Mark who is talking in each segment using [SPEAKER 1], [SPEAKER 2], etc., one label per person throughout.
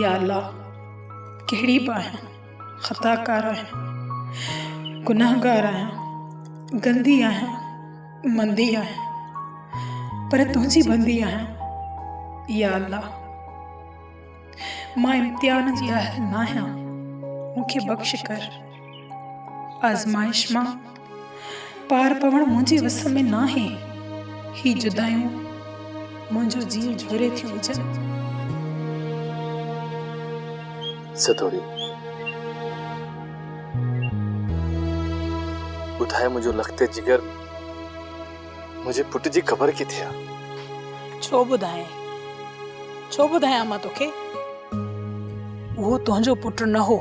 [SPEAKER 1] या अल्लाह, कहिड़ी बि आहियां, ख़ताकार आहियां, गुनाहगार आहियां, गंदी आहियां, मंदी आहियां, पर तुंहिंजी बंदी आहियां। या अल्लाह, मां इम्तिहान जी अहल न आहियां, मूंखे बख़्श कर। आज़माइश मां पार पवण मुंहिंजे वस में न आहे। ही जुदायूं मुंहिंजो जीव झोरे थियूं विझनि।
[SPEAKER 2] सतोरी, ॿुधाए मुंहिंजो लखते जिगर, मुंहिंजे पुट जी ख़बर किथे आहे?
[SPEAKER 1] छो ॿुधायां मां तोखे? उहो तुंहिंजो पुट न हो,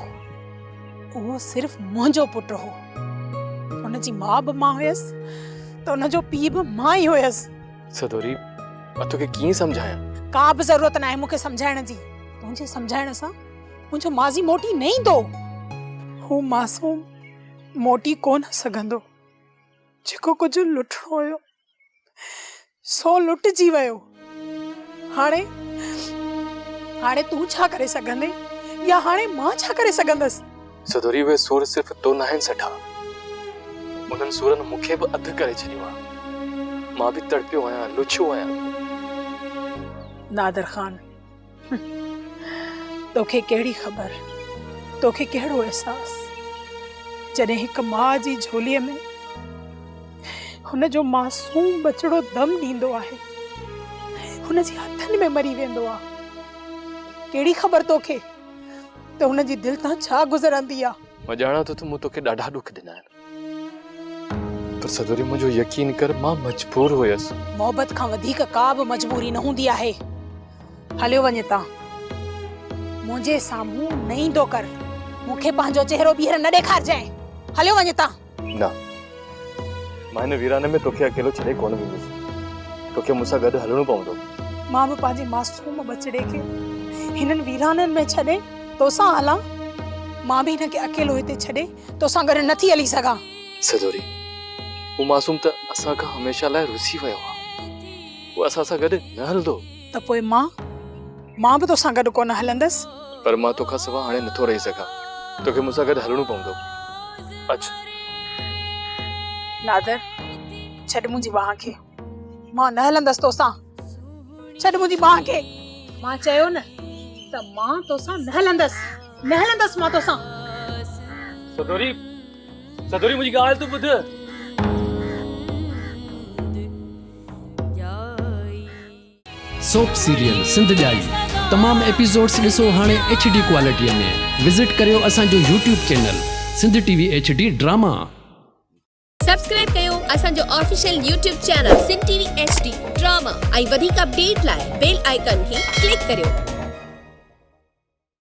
[SPEAKER 1] उहो सिर्फ़ मुंहिंजो पुट हो। उनजी मां बि मां हुयसि त उनजो पीउ बि मां ई हुयसि।
[SPEAKER 2] सतोरी, मां तोखे कीअं सम्झायां?
[SPEAKER 1] का बि ज़रूरत न आहे मूंखे सम्झाइण जी। तुंहिंजे सम्झाइण सां मुंहिंजो माज़ी मोटी न ईंदो। हू मासूम मोटी कोन सघंदो। जेको कुझु लुटणो हुयो सो लुटजी वियो। हाणे तूं छा करे सघंदे या हाणे मां छा करे सघंदसि?
[SPEAKER 2] सतोरी, उहे सूर सिर्फ़ तो न आहिनि सठा, उन्हनि सूरनि मूंखे बि अधु करे छॾियो आहे। मां बि तड़पियो आहियां, लुछियो आहियां।
[SPEAKER 1] नादर ख़ान, तोखे कहिड़ी ख़बर, तोखे कहिड़ो एहसास, जॾहिं हिकु माउ जी झोलीअ में हुनजो मासूम बचड़ो दम ॾींदो आहे, हुनजे हथनि में मरी वेंदो आहे। कहिड़ी ख़बर तोखे त हुनजी दिलि तां छा गुज़रंदी आहे?
[SPEAKER 2] मां ॼाणां थो त मूं तोखे ॾाढा ॾुख ॾिना आहिनि, पर सदोरी मुंहिंजो यकीन कर, मां मजबूर हुयसि।
[SPEAKER 1] मोहबत खां वधीक का बि मजबूरी न हूंदी आहे। हलियो वञे ता, मुंहिंजे साम्हूं न ईंदो कर। मूंखे पंहिंजो चहिरो ॿीहर न ॾेखारजांइ। हलियो वञे ता।
[SPEAKER 2] न, मां हिन वीराने में तोखे अकेलो छॾे कोन वेंदुसि। तोखे मूंसां गॾु हलणो पवंदो।
[SPEAKER 1] मां बि पंहिंजे मासूम बचड़े खे हिननि वीराननि में छॾे तोसां हलां? मां बि हिनखे अकेलो हिते छॾे तोसां गॾु नथी हली सघां।
[SPEAKER 2] सदोरी, वो मासूम त असां खां हमेशा लाइ रुसी वियो आहे। वो असां सां गॾु न हलंदो।
[SPEAKER 1] त पोइ मां बि तोसां गॾु कोन हलंदसि।
[SPEAKER 2] पर मां तोखां सवाइ हाणे नथो रही सघां। तोखे मूंसां गॾु हलणो पवंदो। अच्छा
[SPEAKER 1] नादर, छॾ मुंहिंजी बाह खे। मां न हलंदसि तोसां। छॾ मुंहिंजी बाह खे। मां चयो न त मां तोसां न हलंदसि मां तोसां।
[SPEAKER 2] सदोरी, मुंहिंजी ॻाल्हि तूं ॿुध।
[SPEAKER 3] सोप सीरियल सिंध जाई तमाम एपिसोड्स ॾिसो हाणे HD क्वालिटीअ में। विज़िट करियो असांजो YouTube channel Sindh TV HD drama.
[SPEAKER 4] Subscribe कयो असांजो official YouTube channel Sindh TV HD drama ऐं वधीक अपडेट लाइ बेल आइकन खे क्लिक करियो।